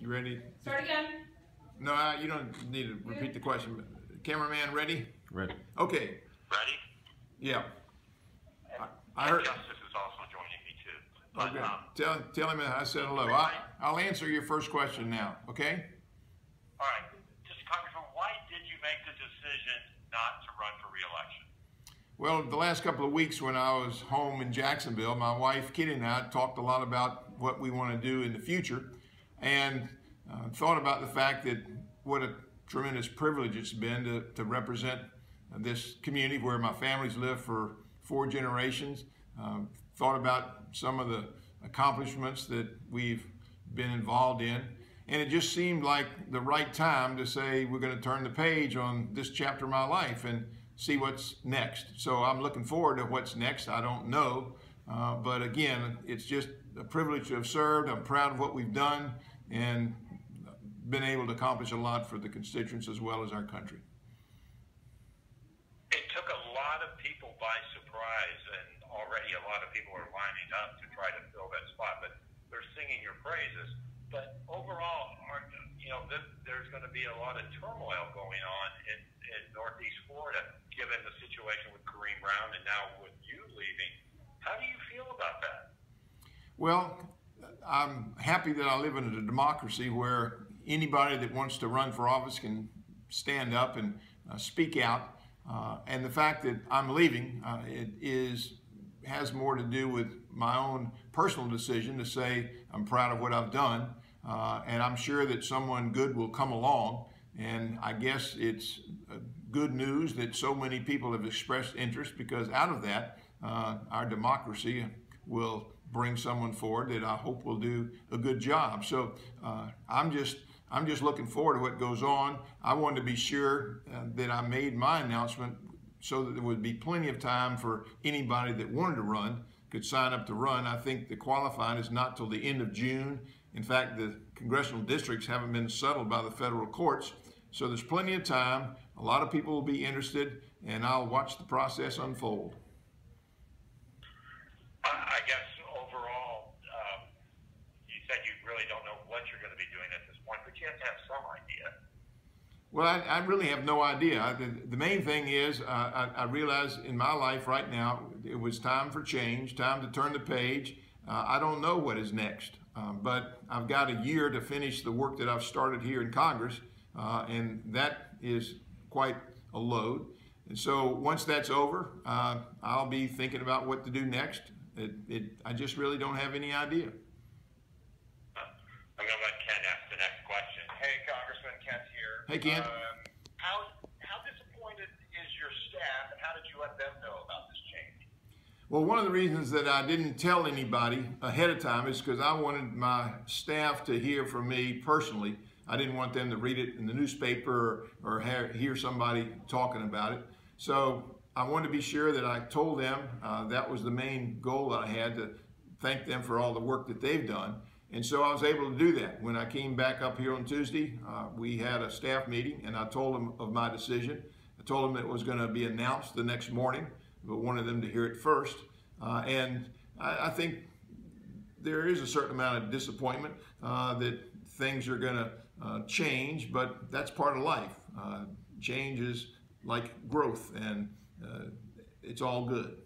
You ready? Start again. No, you don't need to repeat the question. Cameraman, ready? Ready. Okay. Ready? Yeah. I And heard. Justice is also joining me too. But, Okay. Tell him I said hello. I'll answer your first question now. Okay. all right. Just Congressman, why did you make the decision not to run for re-election? Well, the last couple of weeks when I was home in Jacksonville, my wife Kitty and I talked a lot about what we want to do in the future, and thought about the fact that what a tremendous privilege it's been to represent this community where my family's lived for 4 generations. Thought about some of the accomplishments that we've been involved in, and it just seemed like the right time to say we're going to turn the page on this chapter of my life and see what's next. So I'm looking forward to what's next. I don't know, but again, it's just a privilege to have served. I'm proud of what we've done and been able to accomplish a lot for the constituents as well as our country. It took a lot of people by surprise, and already a lot of people are lining up to try to fill that spot, but they're singing your praises. But overall, there's going to be a lot of turmoil going on in Northeast Florida, given the situation with Kareem Brown and now with you leaving. How do you feel about that? Well, I'm happy that I live in a democracy where anybody that wants to run for office can stand up and speak out. And the fact that I'm leaving, has more to do with my own personal decision to say I'm proud of what I've done. And I'm sure that someone good will come along. And I guess it's good news that so many people have expressed interest, because out of that, our democracy will bring someone forward that I hope will do a good job. So I'm just looking forward to what goes on. I wanted to be sure that I made my announcement so that there would be plenty of time for anybody that wanted to run could sign up to run. I think the qualifying is not till the end of June. In fact, the congressional districts haven't been settled by the federal courts. So there's plenty of time. A lot of people will be interested, and I'll watch the process unfold. I guess overall, you said you really don't know what you're going to be doing at this point, but you have to have some idea. Well, I really have no idea. The main thing is I realize in my life right now it was time for change, time to turn the page. I don't know what is next, but I've got a year to finish the work that I've started here in Congress, and that is quite a load. And so once that's over, I'll be thinking about what to do next. I just really don't have any idea. I'm going to let Ken ask the next question. Hey, Congressman, Kent here. Hey, Ken. How disappointed is your staff, and how did you let them know about this change? Well, one of the reasons that I didn't tell anybody ahead of time is because I wanted my staff to hear from me personally. I didn't want them to read it in the newspaper or hear somebody talking about it. So I wanted to be sure that I told them that was the main goal that I had, to thank them for all the work that they've done. And so I was able to do that. When I came back up here on Tuesday, we had a staff meeting, and I told them of my decision. I told them it was going to be announced the next morning, but wanted them to hear it first. And I think there is a certain amount of disappointment that things are going to change, but that's part of life. Change is like growth, and it's all good.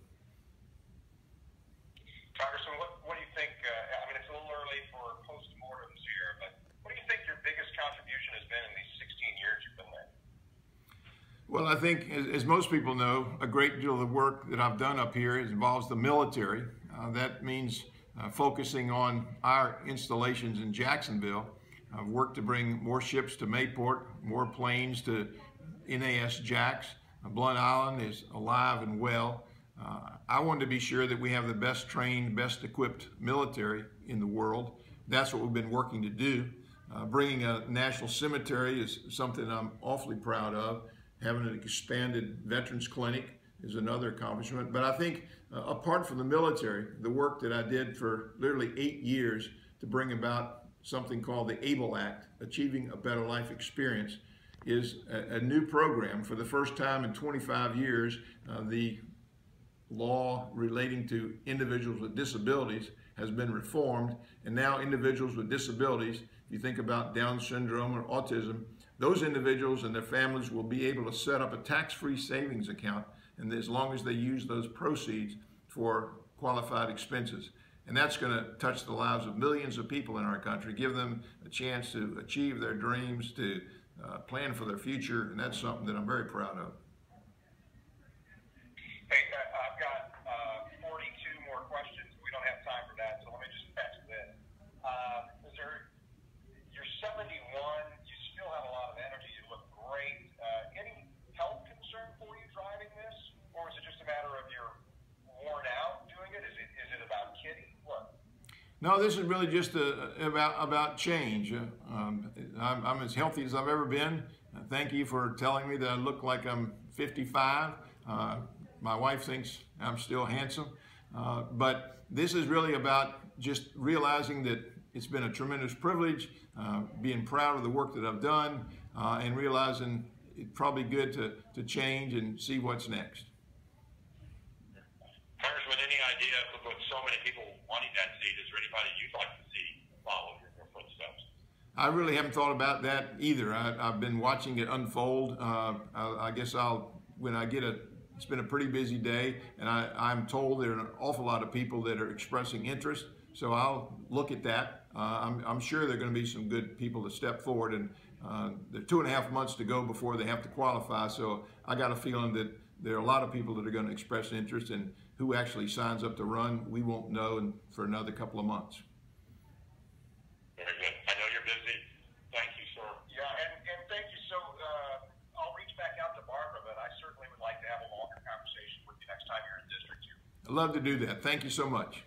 Congressman, what do you think? I mean, it's a little early for post-mortems here, but what do you think your biggest contribution has been in these 16 years you've been there? Well, I think, as most people know, a great deal of the work that I've done up here involves the military. That means focusing on our installations in Jacksonville. I've worked to bring more ships to Mayport, more planes to NAS Jax. Blunt Island is alive and well. I wanted to be sure that we have the best trained, best equipped military in the world. That's what we've been working to do. Bringing a national cemetery is something I'm awfully proud of. Having an expanded veterans clinic is another accomplishment. But I think apart from the military, the work that I did for literally 8 years to bring about something called the ABLE Act, Achieving a Better Life Experience, is a new program. For the first time in 25 years, the law relating to individuals with disabilities has been reformed, and now individuals with disabilities if you think about Down syndrome or autism, those individuals and their families will be able to set up a tax-free savings account, and as long as they use those proceeds for qualified expenses. And that's going to touch the lives of millions of people in our country, give them a chance to achieve their dreams, to plan for their future, and that's something that I'm very proud of. Hey, I've got 42 more questions. We don't have time for that, so let me just ask this. You're 71, you still have a lot of energy, you look great. Any health concern for you driving this? Or is it just a matter of you're worn out doing it? Is it about kidding? What? No, this is really just about change. I'm as healthy as I've ever been. Thank you for telling me that I look like I'm 55. My wife thinks I'm still handsome. But this is really about just realizing that it's been a tremendous privilege, being proud of the work that I've done, and realizing it's probably good to change and see what's next. Congressman, any idea with so many people wanting that seat, is there anybody you'd like to see follow your footsteps? I really haven't thought about that either. I've been watching it unfold. I guess when I get it's been a pretty busy day, and I'm told there are an awful lot of people that are expressing interest, so I'll look at that. I'm sure there are going to be some good people to step forward, and there are 2.5 months to go before they have to qualify, so I got a feeling that there are a lot of people that are going to express interest, and who actually signs up to run, we won't know for another couple of months. Very good. I know you're busy. Thank you, sir. Yeah, and thank you. So I'll reach back out to Barbara, but I certainly would like to have a longer conversation with you next time you're in District 2. I'd love to do that. Thank you so much.